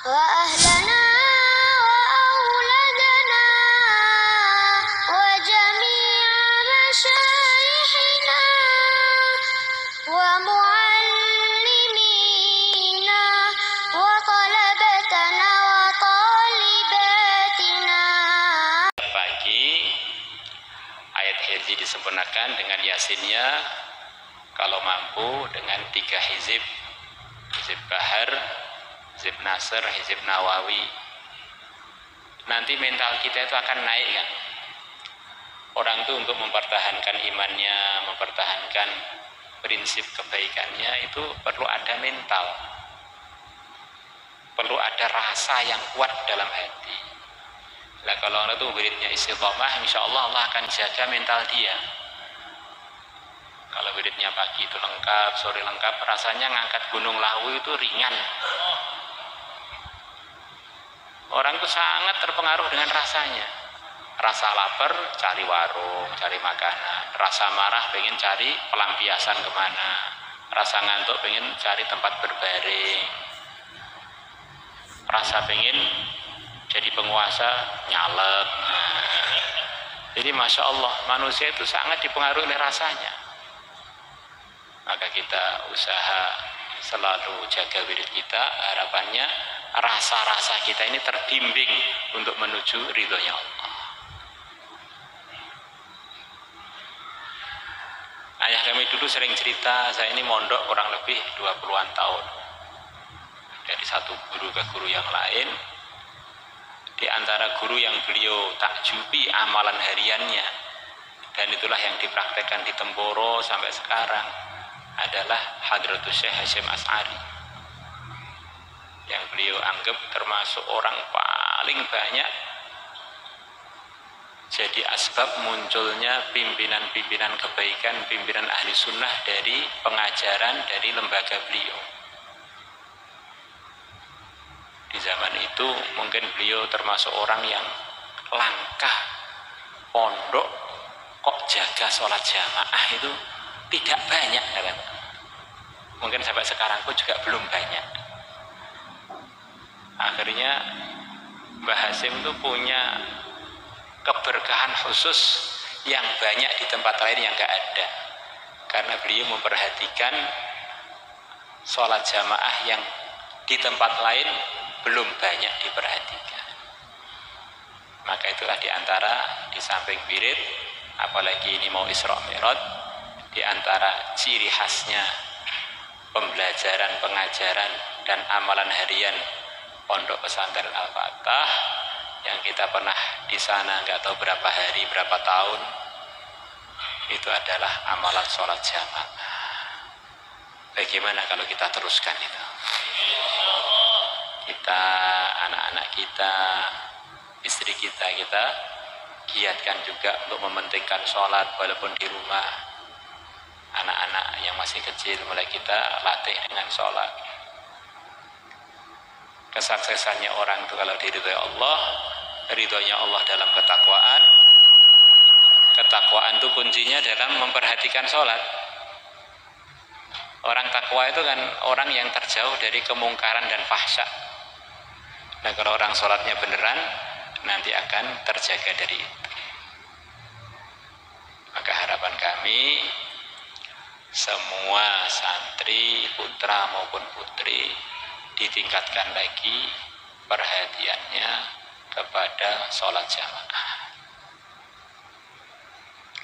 وأهلنا وأولادنا وجميع مشايخنا ومعلمينا وطلبتنا وطالباتنا. Pagi ayat hizib disempurnakan dengan yasinnya, kalau mampu dengan 3 hizib, hizib bahar, hizib nasr, hizib nawawi. Nanti mental kita itu akan naik kan. Orang itu untuk mempertahankan imannya, mempertahankan prinsip kebaikannya itu perlu ada mental, perlu ada rasa yang kuat dalam hati. Nah, kalau orang itu wiridnya istiqomah, insya Allah Allah akan jaga mental dia. Kalau wiridnya pagi itu lengkap, sore lengkap, rasanya ngangkat gunung Lawu itu ringan. Orang itu sangat terpengaruh dengan rasanya. Rasa lapar, cari warung, cari makanan. Rasa marah, pengen cari pelampiasan kemana. Rasa ngantuk, pengen cari tempat berbaring. Rasa pengen jadi penguasa, nyalek. Jadi Masya Allah, manusia itu sangat dipengaruhi oleh rasanya. Maka kita usaha selalu jaga wirid kita, harapannya rasa-rasa kita ini terbimbing untuk menuju ridhonya Allah. Ayah kami dulu sering cerita, saya ini mondok kurang lebih 20-an tahun. Dari satu guru ke guru yang lain. Di antara guru yang beliau takjubi amalan hariannya, dan itulah yang dipraktekkan di Temboro sampai sekarang, adalah Hadratus Syekh Hasyim As'ari, yang beliau anggap termasuk orang paling banyak jadi asbab munculnya pimpinan-pimpinan kebaikan, pimpinan ahli sunnah dari pengajaran dari lembaga beliau. Di zaman itu mungkin beliau termasuk orang yang langkah pondok kok jaga sholat jamaah itu tidak banyak kan? Mungkin sampai sekarang pun juga belum banyak. Akhirnya Mbah Hasyim itu punya keberkahan khusus yang banyak di tempat lain yang gak ada, karena beliau memperhatikan sholat jamaah yang di tempat lain belum banyak diperhatikan. Maka itulah diantara di samping wirid, apalagi ini mau Isra Mi'raj, di antara ciri khasnya pembelajaran, pengajaran, dan amalan harian Pondok Pesantren Al-Fatah yang kita pernah di sana nggak tahu berapa hari, berapa tahun, itu adalah amalan sholat jamaah. Bagaimana kalau kita teruskan itu? Kita, anak-anak kita, istri kita giatkan juga untuk mementingkan sholat walaupun di rumah. Anak-anak yang masih kecil mulai kita latih dengan sholat. Kesuksesannya orang itu kalau diridhoi Allah, ridhonya Allah dalam ketakwaan. Ketakwaan itu kuncinya dalam memperhatikan sholat. Orang takwa itu kan orang yang terjauh dari kemungkaran dan fahsya. Nah, kalau orang sholatnya beneran, nanti akan terjaga dari itu. Maka harapan kami, semua santri, putra maupun putri, ditingkatkan lagi perhatiannya kepada sholat jamaah,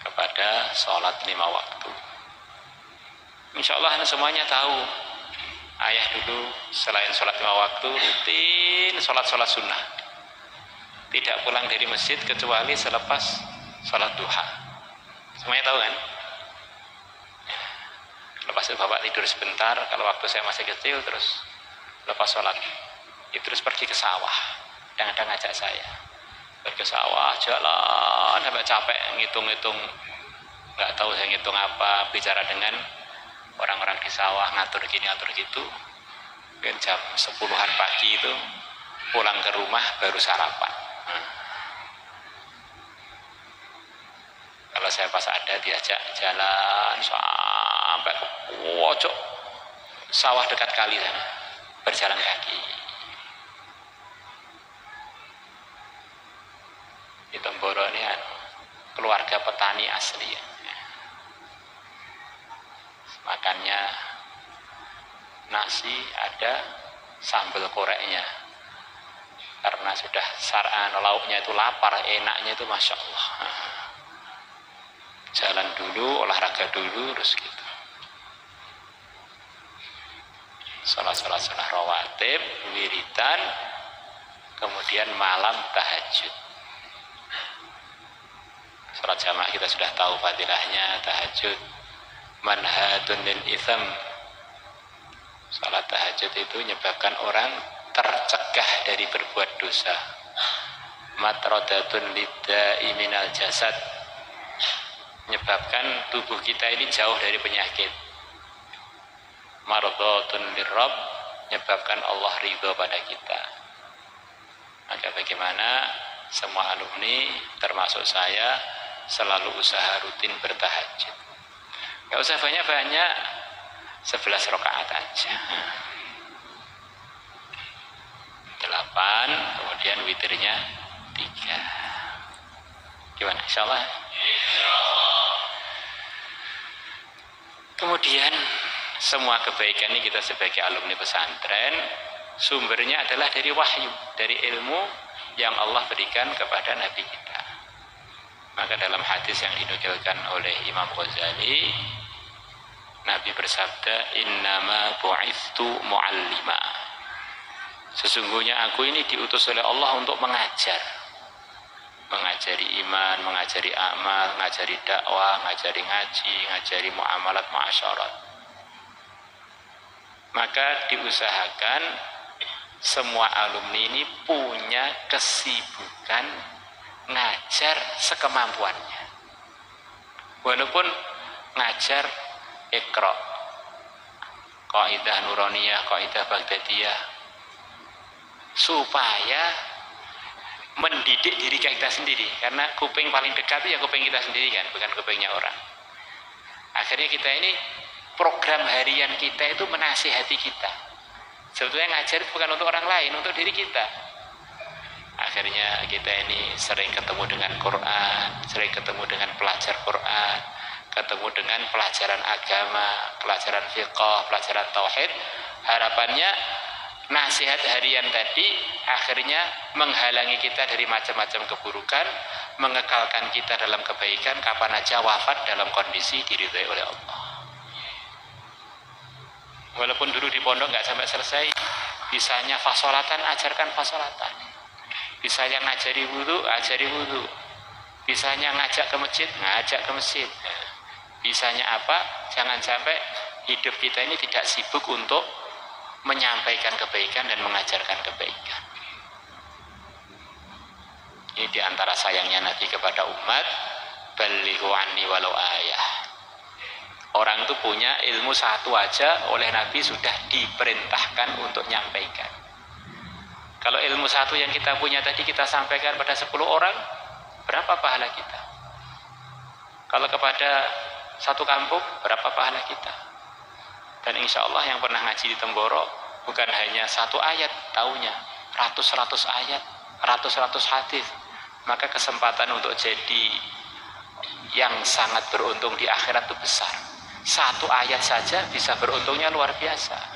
kepada sholat 5 waktu. Insya Allah semuanya tahu, ayah dulu selain sholat 5 waktu rutin sholat sunnah, tidak pulang dari masjid kecuali selepas sholat duha. Semuanya tahu kan? Lepas itu bapak tidur sebentar, kalau waktu saya masih kecil, terus lepas sholat itu terus pergi ke sawah. Kadang-kadang ngajak saya pergi ke sawah, jalan sampai capek, ngitung-ngitung, nggak tahu saya ngitung apa, bicara dengan orang-orang di sawah, ngatur gini ngatur gitu. Mungkin jam 10-an pagi itu pulang ke rumah baru sarapan. Kalau saya pas ada diajak jalan sampai ke pojok sawah dekat kali sana, berjalan kaki. Di Temboro ini keluarga petani asli ya. Makannya nasi ada sambal koreknya, karena sudah lauknya itu lapar, enaknya itu Masya Allah. Jalan dulu, olahraga dulu, terus gitu. Sholat rawatib, wiridan, kemudian malam tahajud. Sholat jamaah kita sudah tahu fadilahnya, tahajud manhatun lil itham. Sholat tahajud itu menyebabkan orang tercegah dari berbuat dosa. Matrodatun lida'i minal jasad, menyebabkan tubuh kita ini jauh dari penyakit. Mardhatun lirrabb, menyebabkan Allah ridho pada kita. Maka bagaimana semua alumni termasuk saya selalu usaha rutin bertahajud. Gak usah banyak-banyak, 11 rakaat aja. 8, kemudian witirnya 3. Gimana? Insyaallah. Kemudian semua kebaikan ini kita sebagai alumni pesantren sumbernya adalah dari wahyu, dari ilmu yang Allah berikan kepada Nabi kita. Maka dalam hadis yang dinukilkan oleh Imam Ghazali, Nabi bersabda, innama bu'ithtu mu'allima. Sesungguhnya aku ini diutus oleh Allah untuk mengajar. Mengajari iman, mengajari amal, mengajari dakwah, mengajari ngaji, mengajari muamalat, muasyarat. Maka diusahakan semua alumni ini punya kesibukan ngajar sekemampuannya. Walaupun ngajar Iqra, Qaidah Nuraniyah, Qaidah Baghdadiyah, supaya mendidik diri kita sendiri. Karena kuping paling dekat itu ya kuping kita sendiri kan, bukan kupingnya orang. Akhirnya kita ini program harian kita itu menasihati kita. Sebetulnya ngajar bukan untuk orang lain, untuk diri kita. Akhirnya kita ini sering ketemu dengan Quran, sering ketemu dengan pelajar Quran, ketemu dengan pelajaran agama, pelajaran fiqh, pelajaran tauhid. Harapannya nasihat harian tadi akhirnya menghalangi kita dari macam-macam keburukan, mengekalkan kita dalam kebaikan, kapan aja wafat dalam kondisi diridhai oleh Allah. Walaupun dulu di pondok nggak sampai selesai, bisanya fasolatan, ajarkan fasolatan. Bisanya ngajari wudu, ajari wudu. Bisanya ngajak ke masjid, ngajak ke masjid. Bisanya apa? Jangan sampai hidup kita ini tidak sibuk untuk menyampaikan kebaikan dan mengajarkan kebaikan. Ini diantara sayangnya Nabi kepada umat, balighu anni walau ayah. Orang itu punya ilmu satu aja, oleh Nabi sudah diperintahkan untuk nyampaikan. Kalau ilmu satu yang kita punya tadi kita sampaikan pada 10 orang, berapa pahala kita? Kalau kepada satu kampung, berapa pahala kita? Dan insya Allah yang pernah ngaji di Temboro, bukan hanya satu ayat taunya, ratus-ratus ayat, ratus-ratus hadis. Maka kesempatan untuk jadi yang sangat beruntung di akhirat itu besar. Satu ayat saja bisa beruntungnya luar biasa.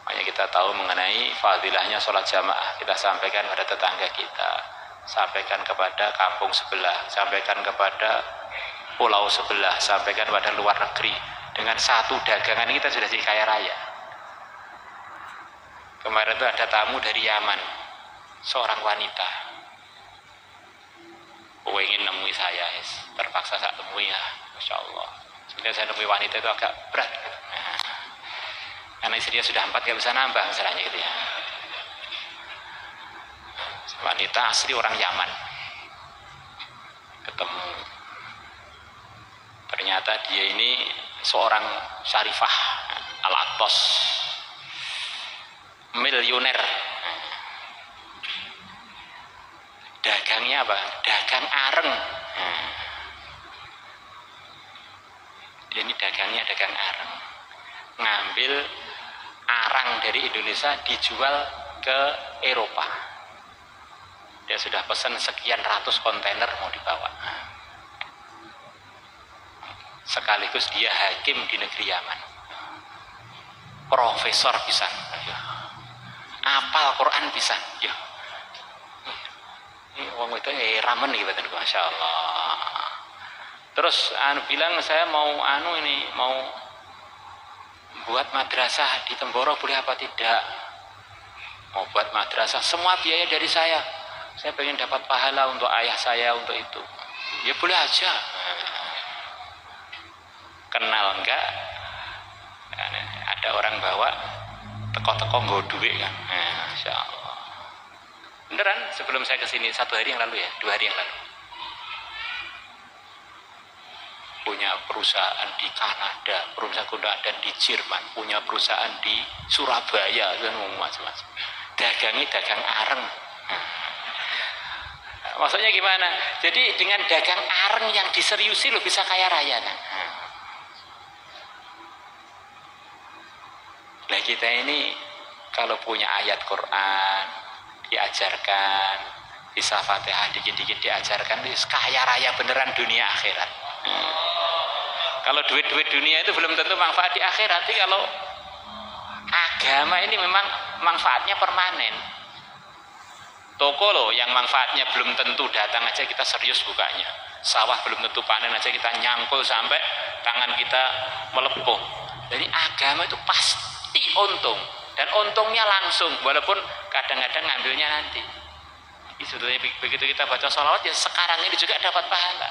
Makanya kita tahu mengenai fadilahnya sholat jamaah, kita sampaikan pada tetangga kita, sampaikan kepada kampung sebelah, sampaikan kepada pulau sebelah, sampaikan pada luar negeri. Dengan satu dagangan kita sudah jadi kaya raya. Kemarin itu ada tamu dari Yaman, seorang wanita. Ingin nemui saya, terpaksa saya temui ya, Masya Allah. Sebenarnya saya nemui wanita itu agak berat. Nah, karena istrinya sudah 4, gak bisa nambah misalnya gitu ya. Wanita asli orang Yaman. Ketemu. Ternyata dia ini seorang syarifah al-Attos, miliuner. Dagangnya apa? Dagang areng. Dia ini dagangnya dagang areng. Ngambil arang dari Indonesia dijual ke Eropa. Dia sudah pesan sekian ratus kontainer mau dibawa. Sekaligus dia hakim di negeri Yaman. Profesor pisan. Apal Quran pisan. Ini wong itu ramen gitu, Masya Allah. Terus bilang saya mau mau buat madrasah di Temboro, boleh apa tidak? Mau buat madrasah, semua biaya dari saya. Saya pengen dapat pahala untuk ayah saya untuk itu. Ya boleh aja. Kenal enggak? Ada orang bawa teko-teko nggo duit kan. Masya Allah. Beneran sebelum saya kesini 1 hari yang lalu ya, 2 hari yang lalu. Punya perusahaan di Kanada, perusahaan dan di Jerman, punya perusahaan di Surabaya, dan macam-macam. Dagangnya dagang areng. Maksudnya gimana? Jadi dengan dagang areng yang diseriusi lo bisa kaya raya. Nah kita ini kalau punya ayat Quran diajarkan, bisa Fatihah dikit-dikit diajarkan, kaya raya beneran dunia akhirat. Kalau duit-duit dunia itu belum tentu manfaat di akhirat. Tapi kalau agama ini memang manfaatnya permanen. Toko loh yang manfaatnya belum tentu, datang aja kita serius bukanya. Sawah belum tentu panen aja kita nyangkul sampai tangan kita melepuh. Jadi agama itu pasti untung, dan untungnya langsung, walaupun kadang-kadang ngambilnya nanti. Sebetulnya begitu kita baca sholawat ya sekarang ini juga dapat pahala.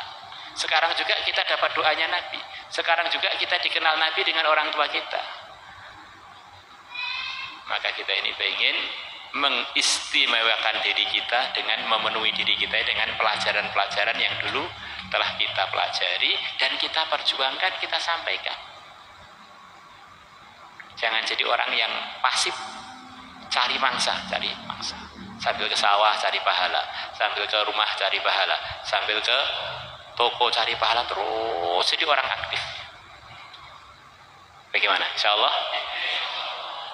Sekarang juga kita dapat doanya Nabi. Sekarang juga kita dikenal Nabi dengan orang tua kita. Maka kita ini ingin mengistimewakan diri kita dengan memenuhi diri kita dengan pelajaran-pelajaran yang dulu telah kita pelajari dan kita perjuangkan, kita sampaikan. Jangan jadi orang yang pasif, cari mangsa. Sambil ke sawah cari pahala, sambil ke rumah cari pahala, sambil ke toko cari pahala, terus jadi orang aktif. Bagaimana? Insya Allah.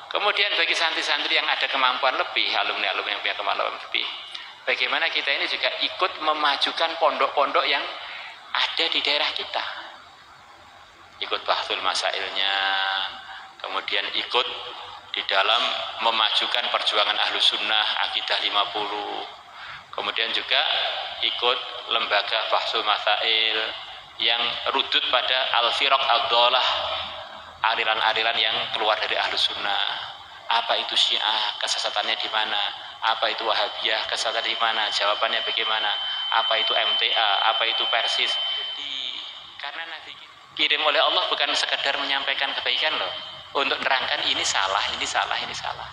Kemudian bagi santri-santri yang ada kemampuan lebih, alumni-alumni yang punya kemampuan lebih, bagaimana kita ini juga ikut memajukan pondok-pondok yang ada di daerah kita. Ikut bahsul masailnya, kemudian ikut di dalam memajukan perjuangan Ahlus Sunnah, Akidah 50, kemudian juga ikut lembaga bahsul masail yang rudut pada al-firaq ad-dhalah, aliran-aliran yang keluar dari Ahlus Sunnah. Apa itu Syiah, kesesatannya di mana? Apa itu Wahabiyah, kesesatannya di mana? Jawabannya bagaimana? Apa itu MTA, apa itu Persis? Karena nanti kirim oleh Allah bukan sekedar menyampaikan kebaikan loh, untuk nerangkan ini salah, ini salah, ini salah.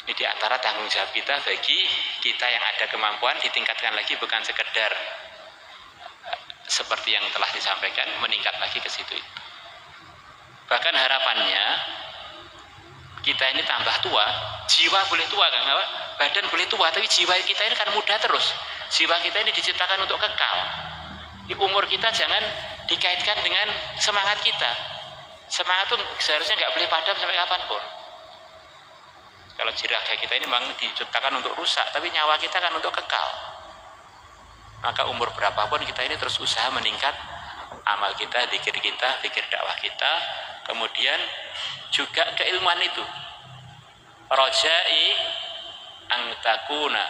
Ini diantara tanggung jawab kita bagi kita yang ada kemampuan, ditingkatkan lagi, bukan sekedar seperti yang telah disampaikan, meningkat lagi ke situ itu. Bahkan harapannya kita ini tambah tua, jiwa boleh tua kan, badan boleh tua, tapi jiwa kita ini kan muda terus. Jiwa kita ini diciptakan untuk kekal. Di umur kita jangan dikaitkan dengan semangat kita. Semangat itu seharusnya nggak boleh padam sampai kapanpun. Kalau jiraga kita ini memang diciptakan untuk rusak, tapi nyawa kita kan untuk kekal. Maka umur berapapun kita ini terus usaha meningkat amal kita, zikir kita, zikir dakwah kita, kemudian juga keilmuan itu. Rajai ang takuna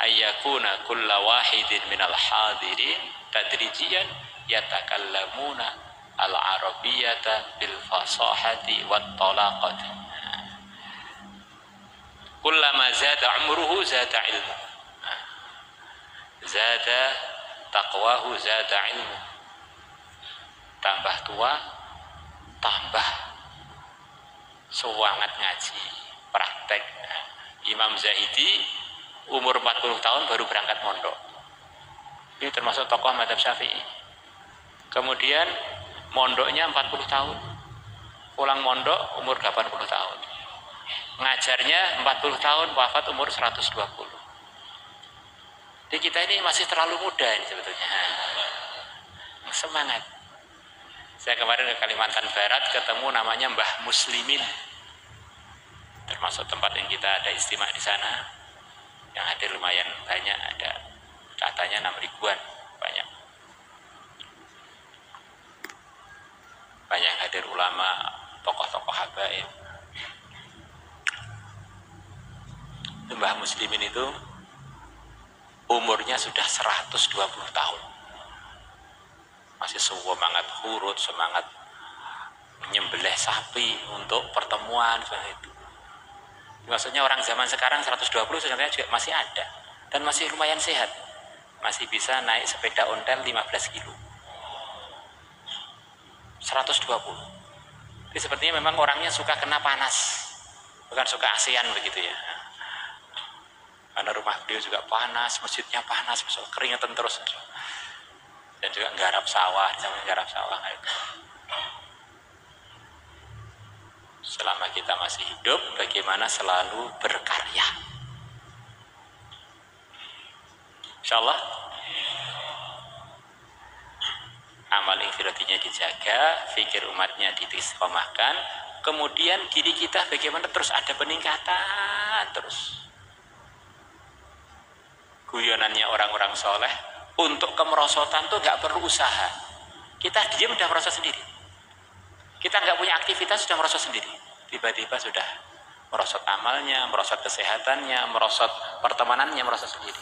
ayyakuna kulla wahidin minal hadirin tadrijiyan yatakallamuna al-arabiyyata bil fasahati wat talaqati. Kullama zada umruhu zada ilmu, zada taqwahu zada ilmu. Tambah tua tambah semangat ngaji, praktek. Imam Zahidi umur 40 tahun baru berangkat mondok. Ini termasuk tokoh mazhab Syafi'i. Kemudian mondoknya 40 tahun, pulang mondok umur 80 tahun, ngajarnya 40 tahun, wafat umur 120. Jadi kita ini masih terlalu muda ini sebetulnya. Semangat. Saya kemarin ke Kalimantan Barat ketemu namanya Mbah Muslimin. termasuk tempat yang kita ada istimewa di sana, yang hadir lumayan banyak, ada katanya 6 ribuan, banyak yang hadir ulama, tokoh-tokoh habaib. Mbah Muslimin itu umurnya sudah 120 tahun, masih semangat hurut, semangat menyembelih sapi untuk pertemuan seperti itu. Maksudnya orang zaman sekarang 120 sebenarnya juga masih ada dan masih lumayan sehat, masih bisa naik sepeda ontel 15 kilo 120. Jadi sepertinya memang orangnya suka kena panas, bukan suka ASEAN begitu ya, karena rumah beliau juga panas, masjidnya panas, keringetan terus, dan juga nggarap sawah, zaman nggarap sawah itu. Selama kita masih hidup, bagaimana selalu berkarya. Insyaallah amal infiratinya dijaga, fikir umatnya diistiqomahkan, kemudian diri kita bagaimana terus ada peningkatan terus. Guyonannya orang-orang soleh, untuk kemerosotan tuh gak perlu usaha. Kita diam udah merosot sendiri. Kita nggak punya aktivitas sudah merosot sendiri. Tiba-tiba sudah merosot amalnya, merosot kesehatannya, merosot pertemanannya, merosot sendiri.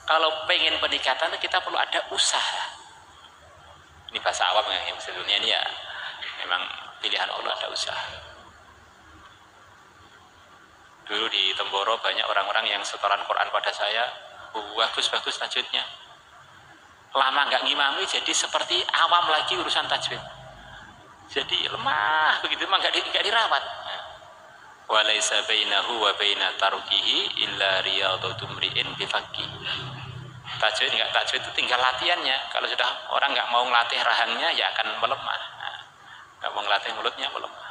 Kalau pengen peningkatan kita perlu ada usaha. Ini bahasa awam yang sebetulnya ini ya memang pilihan Allah, ada usaha. Dulu di Temboro banyak orang-orang yang setoran Quran pada saya, bagus-bagus tajwidnya. Lama nggak ngimami jadi seperti awam lagi urusan tajwid. Jadi lemah begitu, memang nggak dirawat. Walaisa bainahu wa baina tarukihi illa riyadatu mri'in bifaqih. Tajwid nggak tajwid itu tinggal latihannya. Kalau sudah orang nggak mau ngelatih rahangnya ya akan melemah. Nggak mau ngelatih mulutnya melemah.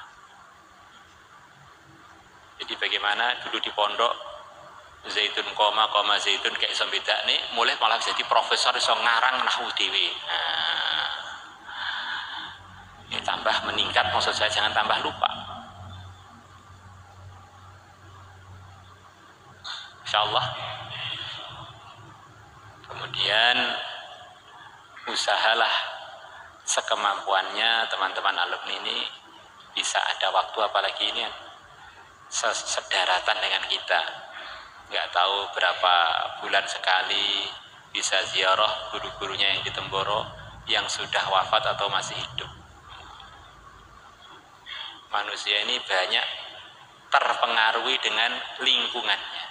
Jadi bagaimana dulu di pondok Zaitun koma zaitun kayak iso beda nih, mulai malah jadi profesor iso ngarang nahwu dhewe. Ya, tambah meningkat, maksud saya jangan tambah lupa. Insyaallah. Kemudian usahalah sekemampuannya teman-teman alumni ini bisa ada waktu, apalagi ini sedaratan dengan kita. Nggak tahu berapa bulan sekali bisa ziarah guru-gurunya yang di Temboro yang sudah wafat atau masih hidup. Manusia ini banyak terpengaruhi dengan lingkungannya.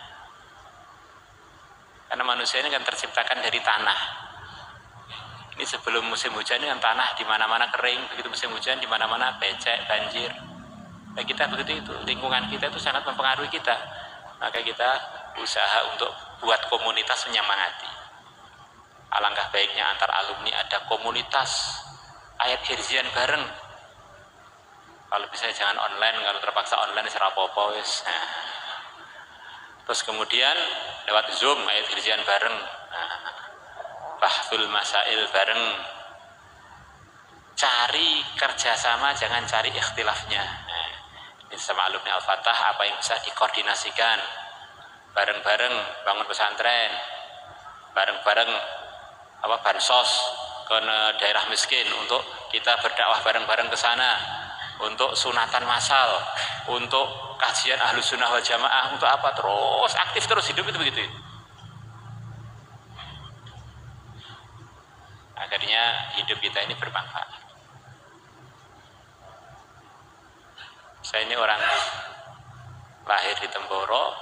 Karena manusia ini kan terciptakan dari tanah. Ini sebelum musim hujan ini kan tanah di mana-mana kering, begitu musim hujan di mana-mana becek, banjir. Nah, kita begitu itu, lingkungan kita itu sangat mempengaruhi kita. Maka kita usaha untuk buat komunitas menyemangati. Alangkah baiknya antar alumni ada komunitas ayat hirzian bareng. Kalau bisa jangan online, kalau terpaksa online serap apa wis. Nah. Terus kemudian lewat Zoom ayat hirzian bareng. Nah. Bahthul masail bareng. Cari kerjasama, jangan cari ikhtilafnya. Nah. Ini sama alumni Al-Fatah apa yang bisa dikoordinasikan. Bareng-bareng bangun pesantren. Bareng-bareng bansos ke daerah miskin untuk kita berdakwah bareng-bareng ke sana. Untuk sunatan massal, untuk kajian Ahlus Sunnah wal Jamaah, untuk apa, terus aktif terus hidup itu begitu. Akhirnya hidup kita ini bermanfaat. Saya ini orang lahir di Temboro,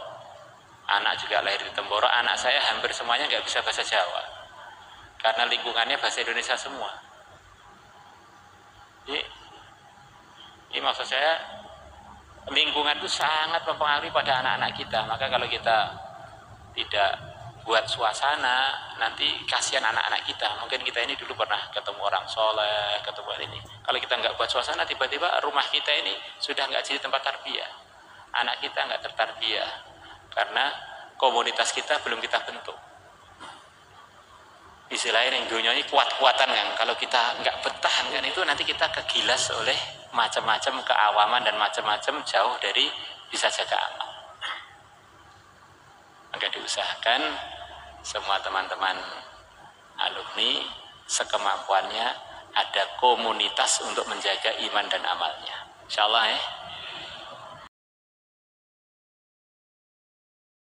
anak juga lahir di Temboro, anak saya hampir semuanya nggak bisa bahasa Jawa karena lingkungannya bahasa Indonesia semua. Ini maksud saya lingkungan itu sangat mempengaruhi pada anak-anak kita. Maka kalau kita tidak buat suasana, nanti kasihan anak-anak kita. Mungkin kita ini dulu pernah ketemu orang soleh, ketemu ini. Kalau kita nggak buat suasana, tiba-tiba rumah kita ini sudah nggak jadi tempat tarbiyah. Anak kita nggak tertarbiyah karena komunitas kita belum kita bentuk. Istilahnya yang dunia ini kuat-kuatan kan. Kalau kita nggak betah kan itu nanti kita kegilas oleh macam-macam keawaman dan macam-macam jauh dari bisa jaga amal. Maka diusahakan semua teman-teman alumni sekemampuannya ada komunitas untuk menjaga iman dan amalnya. Insyaallah ya.